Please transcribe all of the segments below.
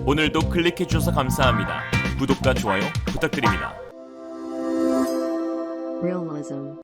오늘도 클릭해주셔서 감사합니다. 구독과 좋아요 부탁드립니다.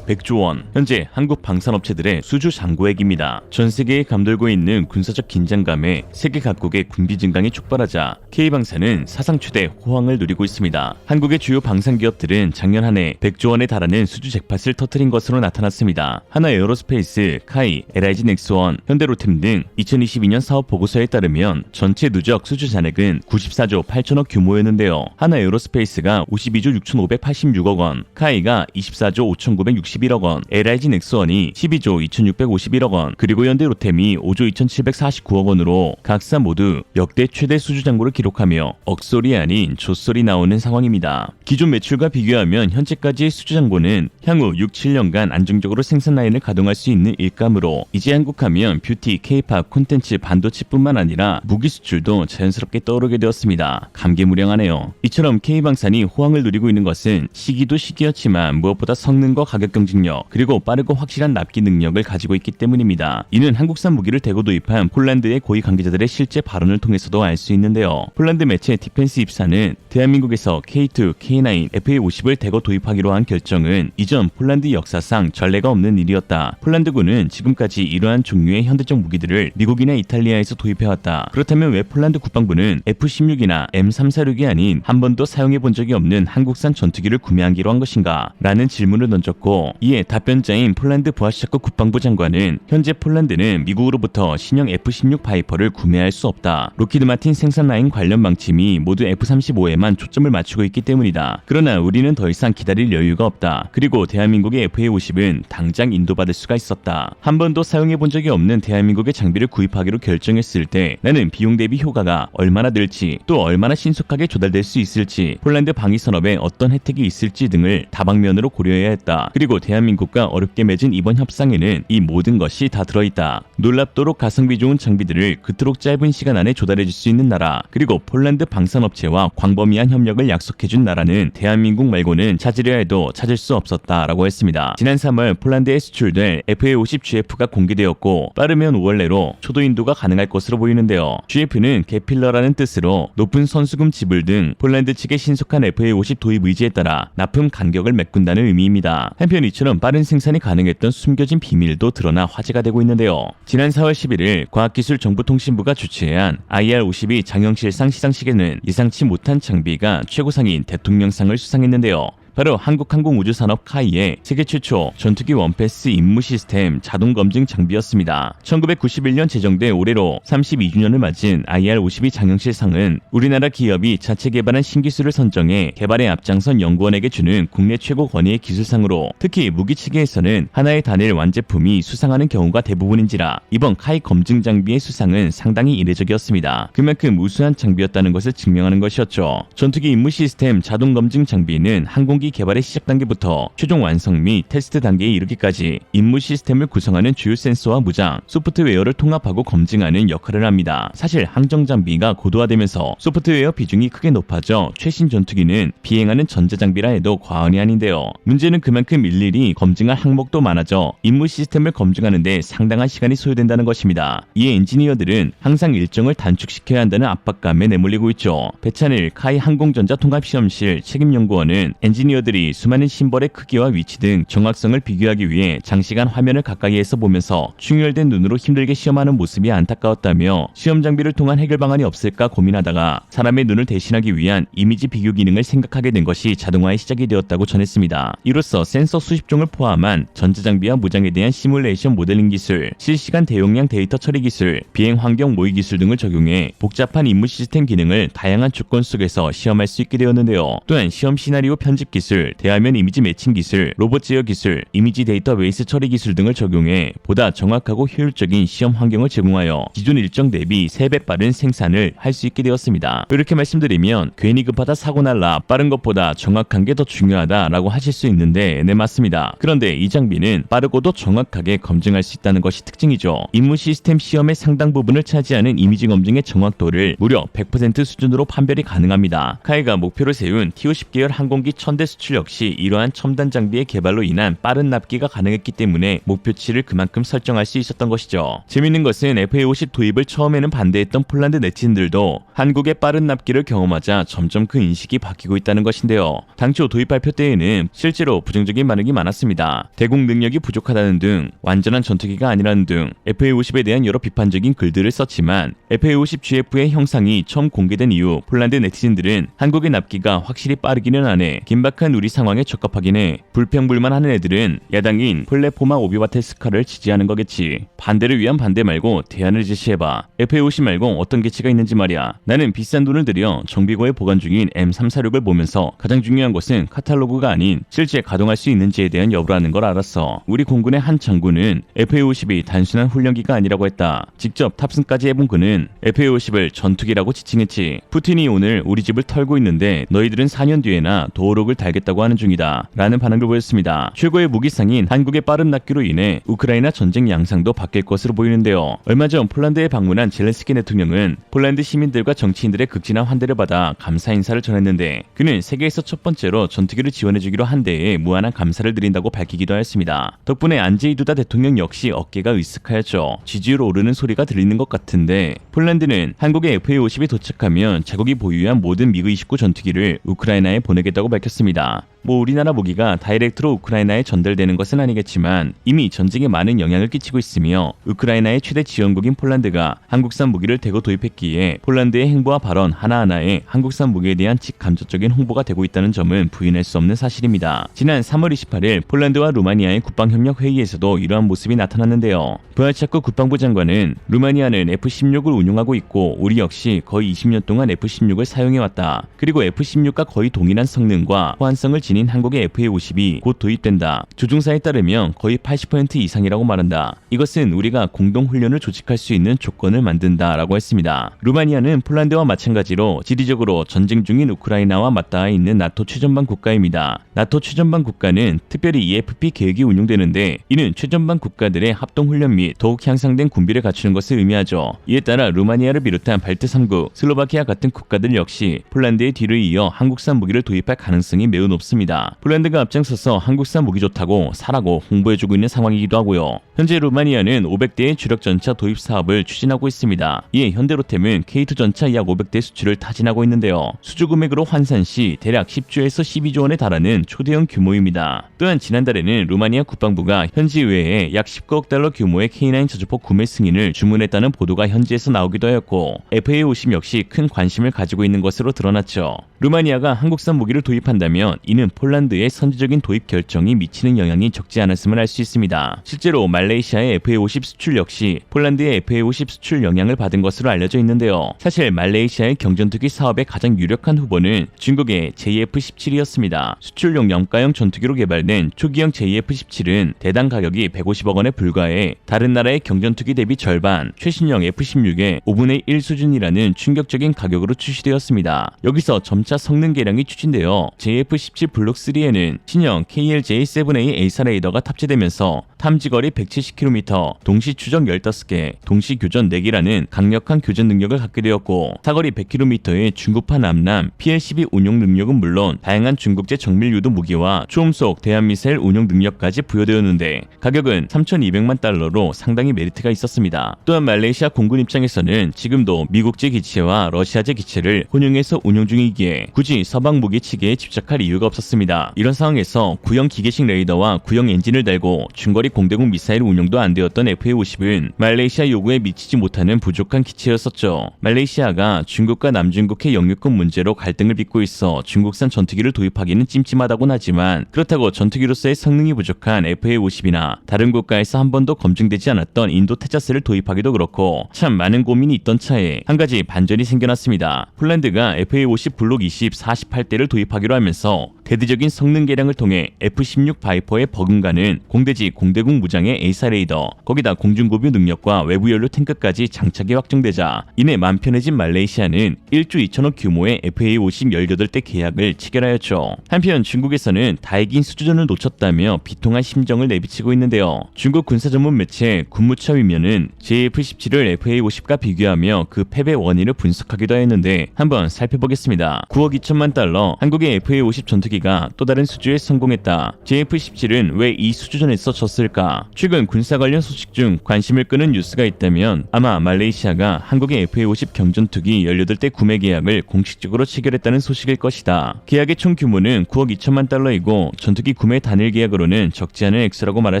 백조 원. 현재 한국 방산업체들의 수주 잔고액입니다. 전 세계에 감돌고 있는 군사적 긴장감에 세계 각국의 군비 증강이 촉발하자 K방산은 사상 최대 호황을 누리고 있습니다. 한국의 주요 방산 기업들은 작년 한 해 100조 원에 달하는 수주 잭팟을 터뜨린 것으로 나타났습니다. 하나에어로스페이스, 카이, LIG 넥스원, 현대로템 등 2022년 사업 보고서에 따르면 전체 누적 수주 잔액은 94조 8천억 규모였는데요. 하나에어로스페이스가 52조 6,586억 원, 카이가 24조 5,961억 원, LIG 넥스원이 12조 2,651억 원, 그리고 현대로템이 5조 2,749억 원으로 각사 모두 역대 최대 수주 잔고를 기록하며 억소리 아닌 조소리 나오는 상황입니다. 기존 매출과 비교하면 현재까지의 수주 잔고는 향후 6, 7년간 안정적으로 생산 라인을 가동할 수 있는 일감으로 이제 한국하면 뷰티, K-팝, 콘텐츠, 반도체뿐만 아니라 무기 수출도 자연스럽게 떠오르게 되었습니다. 감개무량하네요. 이처럼 K방산이 호황을 누리고 있는 것은 시기도 시기였지만 무엇보다 성능과 가격 경쟁력, 그리고 빠르고 확실한 납기 능력을 가지고 있기 때문입니다. 이는 한국산 무기를 대거 도입한 폴란드의 고위 관계자들의 실제 발언을 통해서도 알 수 있는데요. 폴란드 매체 디펜스 입사는 대한민국에서 K2, K9, FA50을 대거 도입하기로 한 결정은 이전 폴란드 역사상 전례가 없는 일이었다. 폴란드군은 지금까지 이러한 종류의 현대적 무기들을 미국이나 이탈리아에서 도입해왔다. 그렇다면 왜 폴란드 국방부는 F-16이나 M346이 아닌 한 번도 사용해본 적이 없는 한국산 전투기를 구매하기로 한 것인가? 라는 질문을 던졌고, 이에 답변자인 폴란드 부하샤크 국방부 장관은 현재 폴란드는 미국으로부터 신형 F-16 바이퍼를 구매할 수 없다. 로키드 마틴 생산 라인 관련 방침이 모두 F-35에만 초점을 맞추고 있기 때문이다. 그러나 우리는 더 이상 기다릴 여유가 없다. 그리고 대한민국의 FA-50은 당장 인도받을 수가 있었다. 한 번도 사용해본 적이 없는 대한민국의 장비를 구입하기로 결정했을 때 나는 비용 대비 효과가 얼마나 늘지, 또 얼마나 신속하게 조달될 수 있을지, 폴란드 방위산업에 어떤 혜택이 있을지 등을 다방면으로 고려해야 했다. 그리고 대한민국과 어렵게 맺은 이번 협상에는 이 모든 것이 다 들어있다. 놀랍도록 가성비 좋은 장비들을 그토록 짧은 시간 안에 조달해줄 수 있는 나라, 그리고 폴란드 방산업체와 광범위한 협력을 약속해준 나라는 대한민국 말고는 찾으려 해도 찾을 수 없었다라고 했습니다. 지난 3월 폴란드에 수출될 FA-50GF가 공개되었고, 빠르면 5월 내로 초도 인도가 가능할 것으로 보이는데요. GF는 개필러라는 뜻으로 높은 선수금 지불 등 폴란드 측의 신속한 FA-50 도입 의지에 따라 납품 간격을 메꾼다는 의미입니다. 한편 이처럼 빠른 생산이 가능했던 숨겨진 비밀도 드러나 화제가 되고 있는데요. 지난 4월 11일 과학기술정보통신부가 주최한 IR-52 장영실상 시상식에는 예상치 못한 장비가 최고상인 대통령상을 수상했는데요. 바로 한국항공우주산업 카이의 세계 최초 전투기 원패스 임무 시스템 자동 검증 장비였습니다. 1991년 제정돼 올해로 32주년을 맞은 IR-52 장영실상은 우리나라 기업이 자체 개발한 신기술을 선정해 개발에 앞장선 연구원에게 주는 국내 최고 권위의 기술상으로, 특히 무기 체계에서는 하나의 단일 완제품이 수상하는 경우가 대부분인지라 이번 카이 검증 장비의 수상은 상당히 이례적이었습니다. 그만큼 우수한 장비였다는 것을 증명하는 것이었죠. 전투기 임무 시스템 자동 검증 장비는 항공기 개발의 시작 단계부터 최종 완성 및 테스트 단계에 이르기까지 임무 시스템을 구성하는 주요 센서와 무장, 소프트웨어를 통합하고 검증하는 역할을 합니다. 사실 항정 장비가 고도화되면서 소프트웨어 비중이 크게 높아져 최신 전투기는 비행하는 전자장비라 해도 과언이 아닌데요. 문제는 그만큼 일일이 검증할 항목도 많아져 임무 시스템을 검증하는 데 상당한 시간이 소요된다는 것입니다. 이에 엔지니어들은 항상 일정을 단축시켜야 한다는 압박감에 내몰리고 있죠. 배찬일 카이 항공전자 통합시험실 책임연구원은 엔지니어들이 수많은 심벌의 크기와 위치 등 정확성을 비교하기 위해 장시간 화면을 가까이에서 보면서 충혈된 눈으로 힘들게 시험하는 모습이 안타까웠다며 시험 장비를 통한 해결 방안이 없을까 고민하다가 사람의 눈을 대신하기 위한 이미지 비교 기능을 생각하게 된 것이 자동화의 시작이 되었다고 전했습니다. 이로써 센서 수십 종을 포함한 전자장비와 무장에 대한 시뮬레이션 모델링 기술, 실시간 대용량 데이터 처리 기술, 비행 환경 모의 기술 등을 적용해 복잡한 임무 시스템 기능을 다양한 조건 속에서 시험할 수 있게 되었는데요. 또한 시험 시나리오 편집 기술, 대화면 이미지 매칭 기술, 로봇 제어 기술, 이미지 데이터베이스 처리 기술 등을 적용해 보다 정확하고 효율적인 시험 환경을 제공하여 기존 일정 대비 3배 빠른 생산을 할 수 있게 되었습니다. 이렇게 말씀드리면 괜히 급하다 사고날라 빠른 것보다 정확한 게 더 중요하다라고 하실 수 있는데 네, 맞습니다. 그런데 이 장비는 빠르고도 정확하게 검증할 수 있다는 것이 특징이죠. 임무 시스템 시험의 상당 부분을 차지하는 이미지 검증의 정확도를 무려 100% 수준으로 판별이 가능합니다. 카이가 목표로 세운 T-50 계열 항공기 1000대 수출 역시 이러한 첨단 장비의 개발로 인한 빠른 납기가 가능했기 때문에 목표치를 그만큼 설정할 수 있었던 것이죠. 재밌는 것은 FA50 도입을 처음에는 반대했던 폴란드 네티즌들도 한국의 빠른 납기를 경험하자 점점 그 인식이 바뀌고 있다는 것인데요. 당초 도입 발표 때에는 실제로 부정적인 반응이 많았습니다. 대공 능력이 부족하다는 등 완전한 전투기가 아니라는 등 FA50에 대한 여러 비판적인 글들을 썼지만 FA50 GF의 형상이 처음 공개된 이후 폴란드 네티즌들은 한국의 납기가 확실히 빠르기는 하네, 긴박한 우리 상황에 적합하긴 해, 불평불만하는 애들은 야당인 플랫포마 오비바테스카를 지지하는 거겠지, 반대를 위한 반대 말고 대안을 제시해봐, FA50 말고 어떤 개체가 있는지 말이야. 나는 비싼 돈을 들여 정비고에 보관 중인 M346을 보면서 가장 중요한 것은 카탈로그가 아닌 실제 가동할 수 있는지에 대한 여부라는 걸 알았어. 우리 공군의 한 장군은 FA50이 단순한 훈련기가 아니라고 했다. 직접 탑승까지 해본 그는 FA50을 전투기라고 지칭했지. 푸틴이 오늘 우리 집을 털고 있는데 너희들은 4년 뒤에나 도어록을 달겠다고 하는 중이다 라는 반응을 보였습니다. 최고의 무기상인 한국의 빠른 납기로 인해 우크라이나 전쟁 양상도 바뀔 것으로 보이는데요. 얼마 전 폴란드에 방문한 젤렌스키 대통령은 폴란드 시민들과 정치인들의 극진한 환대를 받아 감사 인사를 전했는데 그는 세계에서 첫 번째로 전투기를 지원해주기로 한 데에 무한한 감사를 드린다고 밝히기도 하였습니다. 덕분에 안제이 두다 대통령 역시 어깨가 으쓱하였죠. 지지율 오르는 소리가 들리는 것 같은데 폴란드는 한국의 FA50이 도착하면 자국이 보유한 모든 미그29 전투기를 우크라이나에 보내겠다고 밝혔습니다. 우리나라 무기가 다이렉트로 우크라이나에 전달되는 것은 아니겠지만 이미 전쟁에 많은 영향을 끼치고 있으며 우크라이나의 최대 지원국인 폴란드가 한국산 무기를 대거 도입했기에 폴란드의 행보와 발언 하나하나에 한국산 무기에 대한 직간접적인 홍보가 되고 있다는 점은 부인할 수 없는 사실입니다. 지난 3월 28일 폴란드와 루마니아의 국방협력 회의에서도 이러한 모습이 나타났는데요. 브얄차크 국방부 장관은 루마니아는 F-16을 운용하고 있고 우리 역시 거의 20년 동안 F-16을 사용해왔다. 그리고 F-16과 거의 동일한 성능과 호환성을 지닌 한국의 FA50이 곧 도입된다. 조종사에 따르면 거의 80% 이상이라고 말한다. 이것은 우리가 공동훈련을 조직할 수 있는 조건을 만든다 라고 했습니다. 루마니아는 폴란드와 마찬가지로 지리적으로 전쟁 중인 우크라이나와 맞닿아 있는 나토 최전방 국가입니다. 나토 최전방 국가는 특별히 EFP 계획이 운용되는데 이는 최전방 국가들의 합동훈련 및 더욱 향상된 군비를 갖추는 것을 의미하죠. 이에 따라 루마니아를 비롯한 발트 3국, 슬로바키아 같은 국가들 역시 폴란드의 뒤를 이어 한국산 무기를 도입할 가능성이 매우 높습니다. 폴란드가 앞장서서 한국산 무기 좋다고 사라고 홍보해주고 있는 상황이기도 하고요. 현재 루마니아는 500대의 주력 전차 도입 사업을 추진하고 있습니다. 이에 현대로템은 K2 전차 약 500대 수출을 타진하고 있는데요. 수주 금액으로 환산 시 대략 10조에서 12조 원에 달하는 초대형 규모입니다. 또한 지난달에는 루마니아 국방부가 현지 외에 약 19억 달러 규모의 K9 저주폭 구매 승인을 주문했다는 보도가 현지에서 나오기도 하였고 FA50 역시 큰 관심을 가지고 있는 것으로 드러났죠. 루마니아가 한국산 무기를 도입한다면 이는 폴란드의 선제적인 도입 결정이 미치는 영향이 적지 않았음을 알 수 있습니다. 실제로 말레이시아의 FA50 수출 역시 폴란드의 FA50 수출 영향을 받은 것으로 알려져 있는데요. 사실 말레이시아의 경전투기 사업의 가장 유력한 후보는 중국의 JF-17이었습니다. 수출용 영가형 전투기로 개발된 초기형 JF-17은 대당 가격이 150억 원에 불과해 다른 나라의 경전투기 대비 절반, 최신형 F-16의 5분의 1 수준이라는 충격적인 가격으로 출시되었습니다. 여기서 점차 성능 개량이 추진되어 JF-17 블록 3에는 신형 KLJ-7A A사 레이더가 탑재되면서 탐지거리 170km, 동시 추적 15개, 동시 교전 4개라는 강력한 교전 능력을 갖게 되었고 사거리 100km의 중국판 암람 PL-12 운용 능력은 물론 다양한 중국제 정밀 유도 무기와 초음속 대한미사일 운용 능력까지 부여되었는데 가격은 3,200만 달러로 상당히 메리트가 있었습니다. 또한 말레이시아 공군 입장에서는 지금도 미국제 기체와 러시아제 기체를 혼용해서 운용 중이기에 굳이 서방 무기 체계에 집착할 이유가 없었습니다. 이런 상황에서 구형 기계식 레이더와 구형 엔진을 달고 중거리 공대공 미사일 운용도 안 되었던 FA50은 말레이시아 요구에 미치지 못하는 부족한 기체였었죠. 말레이시아가 중국과 남중국해 영유권 문제로 갈등을 빚고 있어 중국산 전투기를 도입하기는 찜찜하다곤 하지만 그렇다고 전투기로서의 성능이 부족한 FA50이나 다른 국가에서 한 번도 검증되지 않았던 인도 테자스를 도입하기도 그렇고 참 많은 고민이 있던 차에 한 가지 반전이 생겨났습니다. 폴란드가 FA50 블록 20 48대를 도입하기로 하면서 대대적인 성능 개량을 통해 F-16 바이퍼에 버금가는 공대지 공대공 무장의 A사 레이더, 거기다 공중고뷰 능력과 외부 연료 탱크까지 장착이 확정되자 이내 맘 편해진 말레이시아는 1조 2천억 규모의 FA50 18대 계약을 체결하였죠. 한편 중국에서는 다이긴 수주전을 놓쳤다며 비통한 심정을 내비치고 있는데요. 중국 군사 전문 매체 군무처 위면은 JF-17을 FA50과 비교하며 그 패배 원인을 분석하기도 했는데 한번 살펴보겠습니다. 9억 2천만 달러 한국의 FA50 전투기 무기가 또 다른 수주에 성공했다. JF-17은 왜 이 수주전에서 졌을까? 최근 군사 관련 소식 중 관심을 끄는 뉴스가 있다면 아마 말레이시아가 한국의 FA-50 경전투기 18대 구매 계약을 공식적으로 체결했다는 소식일 것이다. 계약의 총 규모는 9억 2천만 달러이고 전투기 구매 단일 계약으로는 적지 않은 액수라고 말할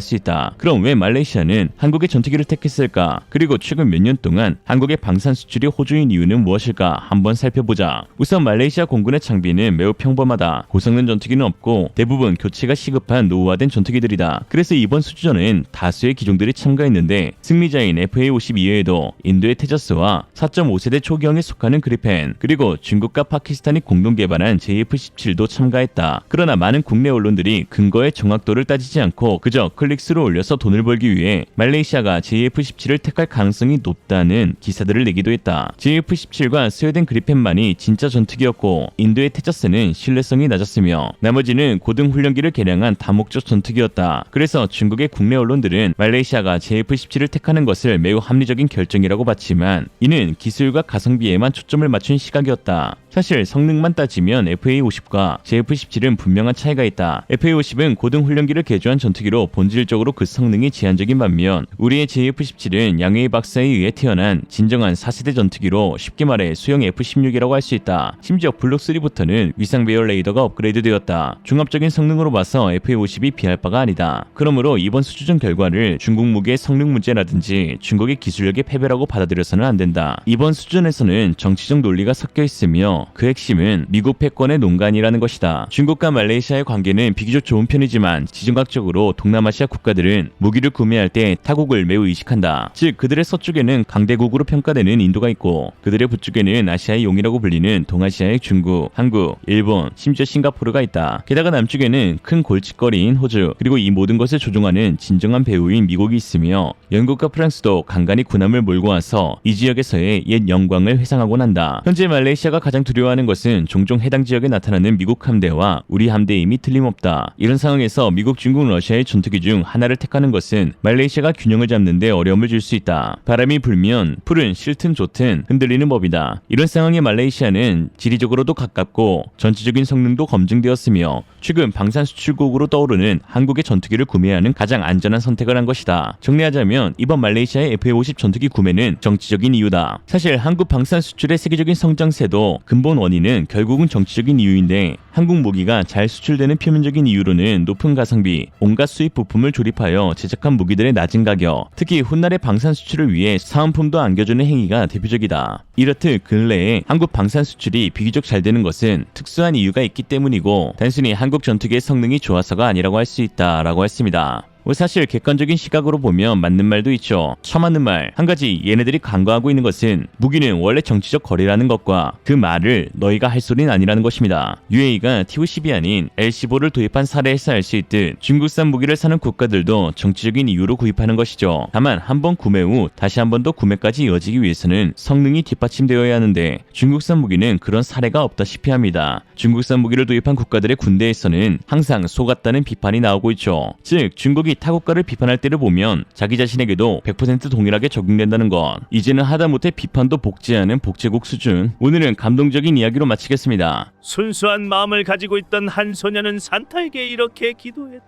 수 있다. 그럼 왜 말레이시아는 한국의 전투기를 택했을까? 그리고 최근 몇 년 동안 한국의 방산 수출이 호조인 이유는 무엇일까? 한번 살펴보자. 우선 말레이시아 공군의 장비는 매우 평범하다. 고성능 전투기는 없고 대부분 교체가 시급한 노후화된 전투기들이다. 그래서 이번 수주전엔 다수의 기종들이 참가했는데 승리자인 FA-50 이외에도 인도의 테저스와 4.5세대 초기형에 속하는 그리펜, 그리고 중국과 파키스탄이 공동 개발한 JF-17도 참가했다. 그러나 많은 국내 언론들이 근거의 정확도를 따지지 않고 그저 클릭수를 올려서 돈을 벌기 위해 말레이시아가 JF-17을 택할 가능성이 높다는 기사들을 내기도 했다. JF-17과 스웨덴 그리펜만이 진짜 전투기였고 인도의 테저스는 신뢰성이 낮았으며 나머지는 고등 훈련기를 개량한 다목적 전투기였다. 그래서 중국의 국내 언론들은 말레이시아가 JF-17을 택하는 것을 매우 합리적인 결정이라고 봤지만 이는 기술과 가성비에만 초점을 맞춘 시각이었다. 사실 성능만 따지면 FA-50과 JF-17은 분명한 차이가 있다. FA-50은 고등 훈련기를 개조한 전투기로 본질적으로 그 성능이 제한적인 반면 우리의 JF-17은 양웨이 박사에 의해 태어난 진정한 4세대 전투기로 쉽게 말해 수영 F-16이라고 할 수 있다. 심지어 블록3부터는 위상 배열 레이더가 업그레이드 되었다. 종합적인 성능으로 봐서 FA-50이 비할 바가 아니다. 그러므로 이번 수주전 결과를 중국 무기의 성능 문제라든지 중국의 기술력의 패배라고 받아들여서는 안 된다. 이번 수준에서는 정치적 논리가 섞여 있으며 그 핵심은 미국 패권의 농간이라는 것이다. 중국과 말레이시아의 관계는 비교적 좋은 편이지만 지정학적으로 동남아시아 국가들은 무기를 구매할 때 타국을 매우 의식한다. 즉 그들의 서쪽에는 강대국으로 평가되는 인도가 있고 그들의 북쪽에는 아시아의 용이라고 불리는 동아시아의 중국, 한국, 일본, 심지어 싱가포르가 있다. 게다가 남쪽에는 큰 골칫거리인 호주, 그리고 이 모든 것을 조종하는 진정한 배후인 미국이 있으며 영국과 프랑스도 간간히 군함을 몰고 와서 이 지역에서의 옛 영광을 회상하곤 한다. 현재 말레이시아가 가장 두려워하는 것은 종종 해당 지역에 나타나는 미국 함대와 우리 함대의 힘이 틀림없다. 이런 상황에서 미국, 중국, 러시아의 전투기 중 하나를 택하는 것은 말레이시아가 균형을 잡는 데 어려움을 줄 수 있다. 바람이 불면 풀은 싫든 좋든 흔들리는 법이다. 이런 상황에 말레이시아는 지리적으로도 가깝고 전체적인 성능도 검증되었으며 최근 방산 수출국으로 떠오르는 한국의 전투기를 구매하는 가장 안전한 선택을 한 것이다. 정리하자면 이번 말레이시아의 FA-50 전투기 구매는 정치적인 이유다. 사실 한국 방산 수출의 세계적인 성장세도 근본 원인은 결국은 정치적인 이유인데 한국 무기가 잘 수출되는 표면적인 이유로는 높은 가성비, 온갖 수입 부품을 조립하여 제작한 무기들의 낮은 가격, 특히 훗날의 방산 수출을 위해 사은품도 안겨주는 행위가 대표적이다. 이렇듯 근래에 한국 방산 수출이 비교적 잘 되는 것은 특수한 이유가 있기 때문이고 단순히 한국 전투기의 성능이 좋아서가 아니라고 할 수 있다라고 했습니다. 사실 객관적인 시각으로 보면 맞는 말도 있죠. 처맞는 말. 한 가지 얘네들이 간과하고 있는 것은 무기는 원래 정치적 거래라는 것과 그 말을 너희가 할 소리는 아니라는 것입니다. UAE가 TU-10이 아닌 L-15를 도입한 사례에서 알 수 있듯 중국산 무기를 사는 국가들도 정치적인 이유로 구입하는 것이죠. 다만 한 번 구매 후 다시 한 번 더 구매까지 이어지기 위해서는 성능이 뒷받침되어야 하는데 중국산 무기는 그런 사례가 없다시피 합니다. 중국산 무기를 도입한 국가들의 군대에서는 항상 속았다는 비판이 나오고 있죠. 즉 중국이 타국가를 비판할 때를 보면 자기 자신에게도 100% 동일하게 적용된다는 것. 이제는 하다못해 비판도 복제하는 복제국 수준. 오늘은 감동적인 이야기로 마치겠습니다. 순수한 마음을 가지고 있던 한 소녀는 산타에게 이렇게 기도했다.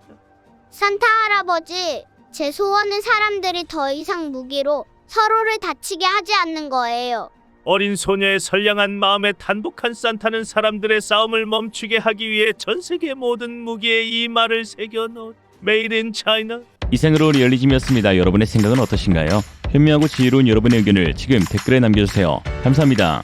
산타 할아버지, 제 소원은 사람들이 더 이상 무기로 서로를 다치게 하지 않는 거예요. 어린 소녀의 선량한 마음에 단복한 산타는 사람들의 싸움을 멈추게 하기 위해 전 세계 모든 무기에 이 말을 새겨넣었다. Made in China. 이상으로 리얼리즘이었습니다. 여러분의 생각은 어떠신가요? 현명하고 지혜로운 여러분의 의견을 지금 댓글에 남겨주세요. 감사합니다.